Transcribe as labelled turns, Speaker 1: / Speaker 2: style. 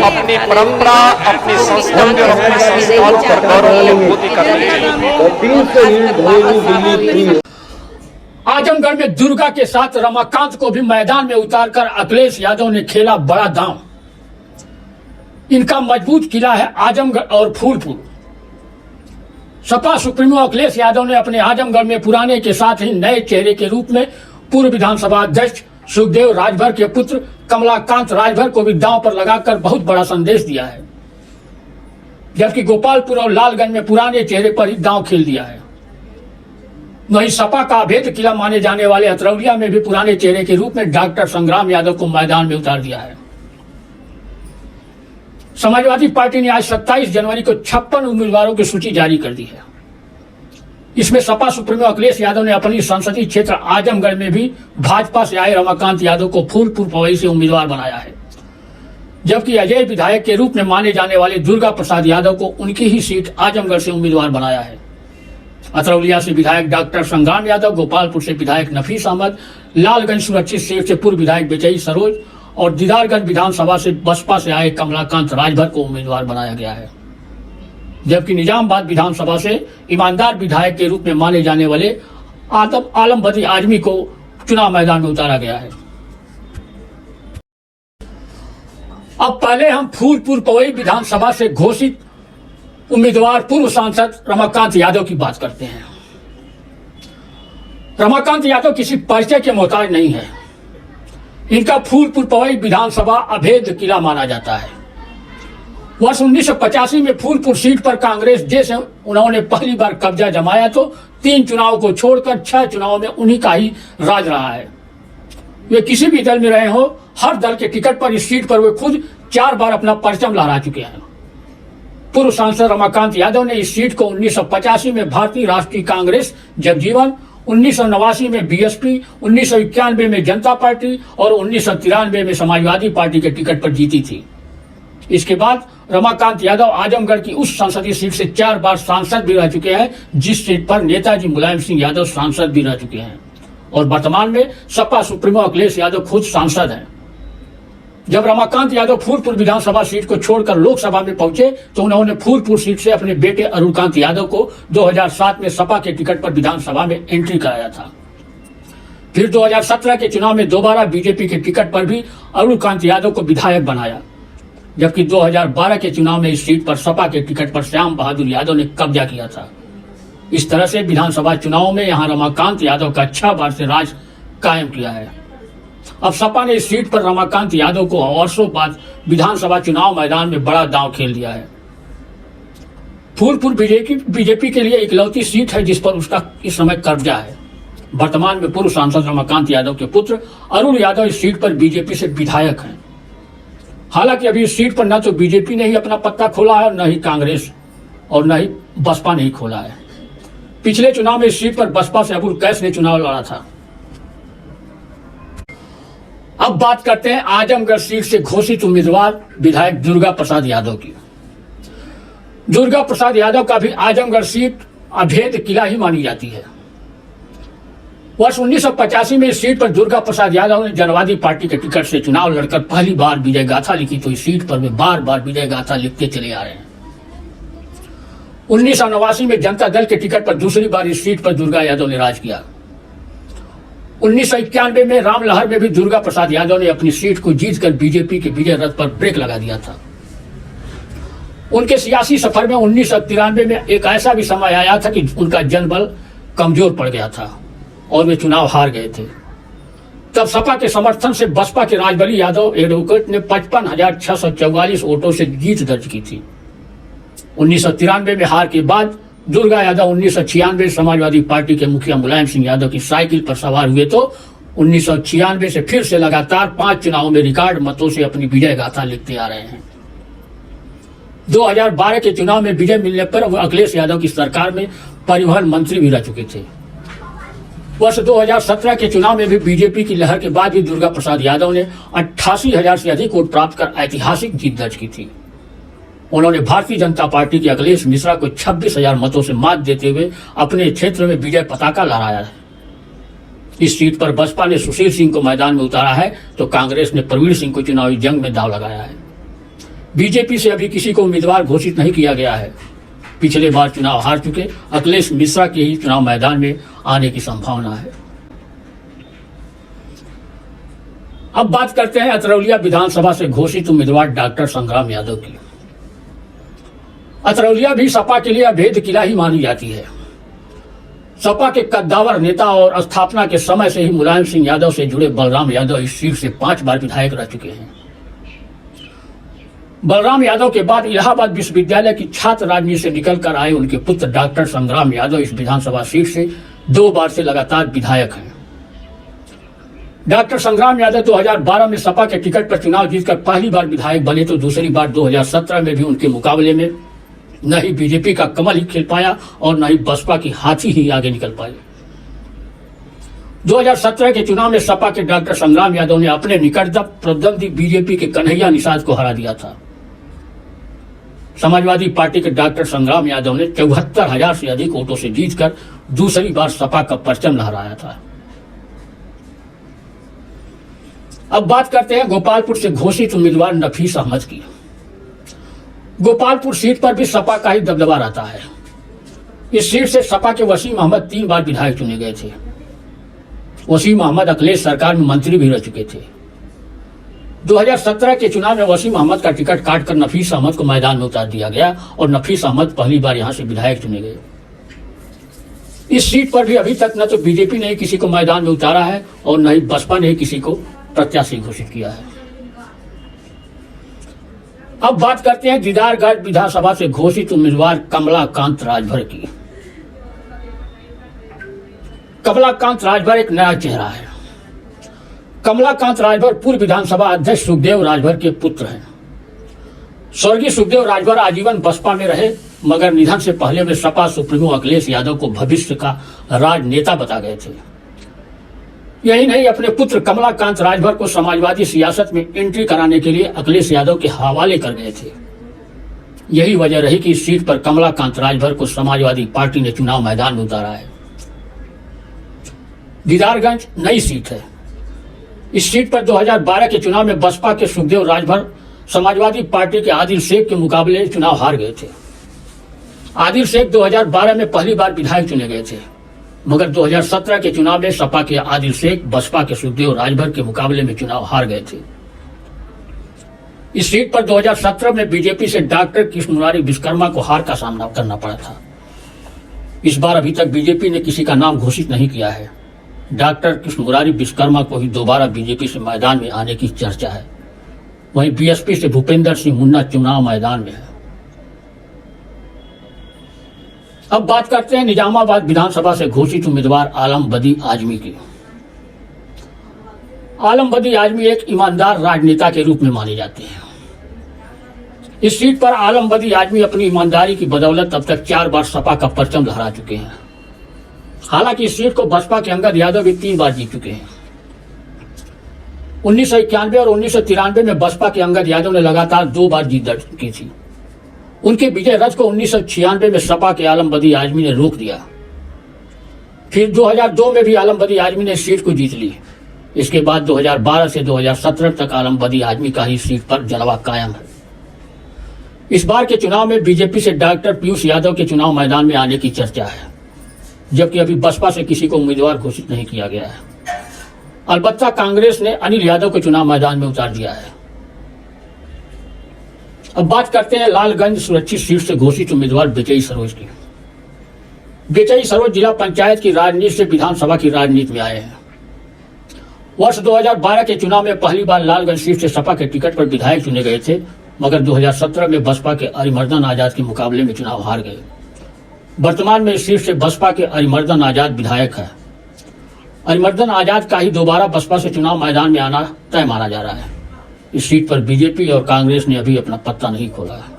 Speaker 1: अपनी परंपरा, अपनी संस्कृति और अपने संस्कारों पर गौरव की अनुभूति करनी चाहिए।
Speaker 2: आजमगढ़ में दुर्गा के साथ रमाकांत को भी मैदान में उतारकर अखिलेश यादव ने खेला बड़ा दांव। इनका मजबूत किला है आजमगढ़ और फूलपुर। सपा सुप्रीमो अखिलेश यादव ने अपने आजमगढ़ में पुराने के साथ ही नए चेहरे के रूप में पूर्व विधानसभा अध्यक्ष सुखदेव राजभर के पुत्र कमलाकांत राजभर को भी दांव पर लगाकर बहुत बड़ा संदेश दिया है, जबकि गोपालपुर और लालगंज में पुराने चेहरे पर ही दांव खेल दिया है। वहीं सपा का अभेद किला माने जाने वाले अतरौलिया में भी पुराने चेहरे के रूप में डॉक्टर संग्राम यादव को मैदान में उतार दिया है। समाजवादी पार्टी ने आज 27 जनवरी को 56 उम्मीदवारों की सूची जारी कर दी है। इसमें सपा सुप्रीमो अखिलेश यादव ने अपनी संसदीय क्षेत्र आजमगढ़ में भी भाजपा से आए रमाकांत यादव को फूलपुर पवई से उम्मीदवार बनाया है, जबकि अजय विधायक के रूप में माने जाने वाले दुर्गा प्रसाद यादव को उनकी ही सीट आजमगढ़ से उम्मीदवार बनाया है। अतरौलिया से विधायक डॉक्टर संग्राम यादव, गोपालपुर से विधायक नफीस अहमद, लालगंज सुरक्षित सीट से पूर्व विधायक विजयी सरोज और दीदारगंज विधानसभा से बसपा से आए कमलाकांत राजभर को उम्मीदवार बनाया गया है, जबकि निजामबाद विधानसभा से ईमानदार विधायक के रूप में माने जाने वाले आलम बदी आजमी को चुनाव मैदान में उतारा गया है। अब पहले हम फूलपुर पवई विधानसभा से घोषित उम्मीदवार पूर्व सांसद रमाकांत यादव की बात करते हैं। रमाकांत यादव किसी परिचय के मोहताज नहीं है। इनका फूलपुर पवई विधानसभा अभेद किला माना जाता है। वर्ष 1985 में फूलपुर सीट पर कांग्रेस जैसे उन्होंने पहली बार कब्जा जमाया तो 3 चुनाव को छोड़कर 6 चुनाव में उन्हीं का ही राज रहा है। वे किसी भी दल में रहे हो, हर दल के टिकट पर इस सीट पर वे खुद 4 बार अपना परचम लहरा चुके हैं। पूर्व सांसद रमाकांत यादव ने इस सीट को 1985 में भारतीय राष्ट्रीय कांग्रेस जगजीवन, 1989 में बीएसपी, 1991 में जनता पार्टी और 1993 में समाजवादी पार्टी के टिकट पर जीती थी। इसके बाद रमाकांत यादव आजमगढ़ की उस संसदीय सीट से 4 बार सांसद भी रह चुके हैं, जिस सीट पर नेताजी मुलायम सिंह यादव सांसद भी रह चुके हैं और वर्तमान में सपा सुप्रीमो अखिलेश यादव खुद सांसद हैं। जब रमाकांत यादव फूलपुर विधानसभा सीट को छोड़कर लोकसभा में पहुंचे तो उन्होंने फूलपुर सीट से अपने बेटे अरुणकांत यादव को 2007 में सपा के टिकट पर विधानसभा में एंट्री कराया था। फिर 2017 के चुनाव में दोबारा बीजेपी के टिकट पर भी अरुणकांत यादव को विधायक बनाया, जबकि 2012 के चुनाव में इस सीट पर सपा के टिकट पर श्याम बहादुर यादव ने कब्जा किया था। इस तरह से विधानसभा चुनाव में यहां रमाकांत यादव का 6 बार से राज कायम किया है। अब सपा ने इस सीट पर रमाकांत यादव को वर्षों बाद विधानसभा चुनाव मैदान में बड़ा दांव खेल दिया है। फूलपुर बीजेपी के लिए इकलौती सीट है जिस पर उसका इस समय कब्जा है। वर्तमान में पूर्व सांसद रमाकांत यादव के पुत्र अरुण यादव इस सीट पर बीजेपी से विधायक हैं। हालांकि अभी इस सीट पर न तो बीजेपी ने ही अपना पत्ता खोला है, न ही कांग्रेस और न ही बसपा ने ही खोला है। पिछले चुनाव में इस सीट पर बसपा से अबुल कैस ने चुनाव लड़ा था। अब बात करते हैं आजमगढ़ सीट से घोषित उम्मीदवार विधायक दुर्गा प्रसाद यादव की। दुर्गा प्रसाद यादव का भी आजमगढ़ सीट अभेद किला ही मानी जाती है। वर्ष 1985 में इस सीट पर दुर्गा प्रसाद यादव ने जनवादी पार्टी के टिकट से चुनाव लड़कर पहली बार विजय गाथा लिखी, तो इस सीट पर वे बार बार विजय गाथा लिखते चले आ रहे हैं। 1989 में जनता दल के टिकट पर दूसरी बार इस सीट पर दुर्गा यादव ने राज किया। 1991 में रामलहर में भी दुर्गा प्रसाद यादव ने अपनी सीट को जीतकर बीजेपी के विजय रथ पर ब्रेक लगा दिया था। उनके सियासी सफर में 1993 में एक ऐसा भी समय आया था कि उनका जनबल कमजोर पड़ गया था और वे चुनाव हार गए थे। तब सपा के समर्थन से बसपा के राजबली यादव एडवोकेट ने 55,644 वोटों से जीत दर्ज की थी। 1993 में हार के बाद दुर्गा यादव 1996 समाजवादी पार्टी के मुखिया मुलायम सिंह यादव की साइकिल पर सवार हुए तो 1996 से फिर से लगातार 5 चुनावों में रिकॉर्ड मतों से अपनी विजय गाथा लिखते आ रहे हैं। 2012 के चुनाव में विजय मिलने पर वह अखिलेश यादव की सरकार में परिवहन मंत्री भी रह चुके थे। वर्ष 2017 के चुनाव में भी बीजेपी की लहर के बाद भी दुर्गा प्रसाद यादव ने 88,000 से अधिक वोट प्राप्त कर ऐतिहासिक जीत दर्ज की थी। उन्होंने भारतीय जनता पार्टी के अखिलेश मिश्रा को 26,000 मतों से मात देते हुए अपने क्षेत्र में विजय पताका लहराया है। इस सीट पर बसपा ने सुशील सिंह को मैदान में उतारा है तो कांग्रेस ने प्रवीण सिंह को चुनावी जंग में दांव लगाया है। बीजेपी से अभी किसी को उम्मीदवार घोषित नहीं किया गया है। पिछले बार चुनाव हार चुके अखिलेश मिश्रा के ही चुनाव मैदान में आने की संभावना है। अब बात करते हैं अतरौलिया विधानसभा से घोषित उम्मीदवार डॉक्टर संग्राम यादव की। अतरौलिया भी सपा के लिए अभेद किला ही मानी जाती है। सपा के कद्दावर नेता और स्थापना के समय से ही मुलायम सिंह यादव से जुड़े बलराम यादव इस सीट से 5 बार विधायक रह चुके हैं। बलराम यादव के बाद इलाहाबाद विश्वविद्यालय की छात्र राजनीति से निकलकर आए उनके पुत्र डॉक्टर संग्राम यादव इस विधानसभा सीट से 2 बार से लगातार विधायक हैं। डॉक्टर संग्राम यादव 2012 में सपा के टिकट पर चुनाव जीतकर पहली बार विधायक बने तो दूसरी बार 2017 में भी उनके मुकाबले में न ही बीजेपी का कमल ही खिल पाया और न ही बसपा की हाथी ही आगे निकल पाई। 2017 के चुनाव में सपा के डॉक्टर संग्राम यादव ने अपने निकटतम प्रतिद्वंदी बीजेपी के कन्हैया निषाद को हरा दिया था। समाजवादी पार्टी के डॉक्टर संग्राम यादव ने 74,000 से अधिक वोटों से जीतकर दूसरी बार सपा का परचम लहराया था। अब बात करते हैं गोपालपुर से घोषित उम्मीदवार नफीस अहमद की। गोपालपुर सीट पर भी सपा का ही दबदबा रहता है। इस सीट से सपा के वसीम अहमद 3 बार विधायक चुने गए थे। वसीम अहमद अखिलेश सरकार में मंत्री भी रह चुके थे। 2017 के चुनाव में वसीम अहमद का टिकट काटकर नफीस अहमद को मैदान में उतार दिया गया और नफीस अहमद पहली बार यहां से विधायक चुने गए। इस सीट पर भी अभी तक न तो बीजेपी ने किसी को मैदान में उतारा है और न ही बसपा ने किसी को प्रत्याशी घोषित किया है। अब बात करते हैं दीदारगंज विधानसभा से घोषित उम्मीदवार कमलाकांत राजभर की। कमलाकांत राजभर एक नया चेहरा है। कमलाकांत राजभर पूर्व विधानसभा अध्यक्ष सुखदेव राजभर के पुत्र हैं। स्वर्गीय सुखदेव राजभर आजीवन बसपा में रहे मगर निधन से पहले वे सपा सुप्रीमो अखिलेश यादव को भविष्य का राजनेता बता गए थे। यही नहीं, अपने पुत्र कमलाकांत राजभर को समाजवादी सियासत में एंट्री कराने के लिए अखिलेश यादव के हवाले कर गए थे। यही वजह रही कि इस सीट पर कमलाकांत राजभर को समाजवादी पार्टी ने चुनाव मैदान में उतारा है। दीदारगंज नई सीट है। इस सीट पर 2012 के चुनाव में बसपा के सुखदेव राजभर समाजवादी पार्टी के आदिल शेख के मुकाबले चुनाव हार गए थे। आदिल शेख 2012 में पहली बार विधायक चुने गए थे मगर 2017 के चुनाव में सपा के आदिल शेख बसपा के सुखदेव राजभर के मुकाबले में चुनाव हार गए थे। इस सीट पर 2017 में बीजेपी से डॉक्टर कृष्ण मुरारी विश्वकर्मा को हार का सामना करना पड़ा था। इस बार अभी तक बीजेपी ने किसी का नाम घोषित नहीं किया है। डॉक्टर कृष्ण मुरारी विश्वकर्मा को ही दोबारा बीजेपी से मैदान में आने की चर्चा है। वहीं बीएसपी से भूपेंद्र सिंह मुन्ना चुनाव मैदान में है। अब बात करते हैं निजामाबाद विधानसभा से घोषित उम्मीदवार आलम बदी आजमी की। आलम बदी आजमी एक ईमानदार राजनेता के रूप में माने जाते हैं। इस सीट पर आलम बदी आजमी अपनी ईमानदारी की बदौलत अब तक 4 बार सपा का परचम लहरा चुके हैं। हालांकि इस सीट को बसपा के अंगद यादव भी 3 बार जीत चुके हैं। 1991 और 1993 में बसपा के अंगद यादव ने लगातार 2 बार जीत दर्ज की थी। उनके विजय रथ को 1996 में सपा के आलम बदी आजमी ने रोक दिया। फिर 2002 में भी आलम बदी आजमी ने सीट को जीत ली। इसके बाद 2012 से 2017 तक आलम बदी आजमी का ही सीट पर जलवा कायम है। इस बार के चुनाव में बीजेपी से डॉक्टर पीयूष यादव के चुनाव मैदान में आने की चर्चा है, जबकि अभी बसपा से किसी को उम्मीदवार घोषित नहीं किया गया है। अलबत्ता कांग्रेस ने अनिल यादव को चुनाव मैदान में उतार दिया है। अब बात करते हैं लालगंज सुरक्षित सीट से घोषित उम्मीदवार विजयी सरोज की। विजयी सरोज जिला पंचायत की राजनीति से विधानसभा की राजनीति में आए हैं। वर्ष 2012 के चुनाव में पहली बार लालगंज सीट से सपा के टिकट पर विधायक चुने गए थे मगर 2017 में बसपा के अरिमर्दन आजाद के मुकाबले में चुनाव हार गए। वर्तमान में इस सीट से बसपा के अरिमर्दन आजाद विधायक है। अरिमर्दन आजाद का ही दोबारा बसपा से चुनाव मैदान में आना तय माना जा रहा है। इस सीट पर बीजेपी और कांग्रेस ने अभी अपना पत्ता नहीं खोला है।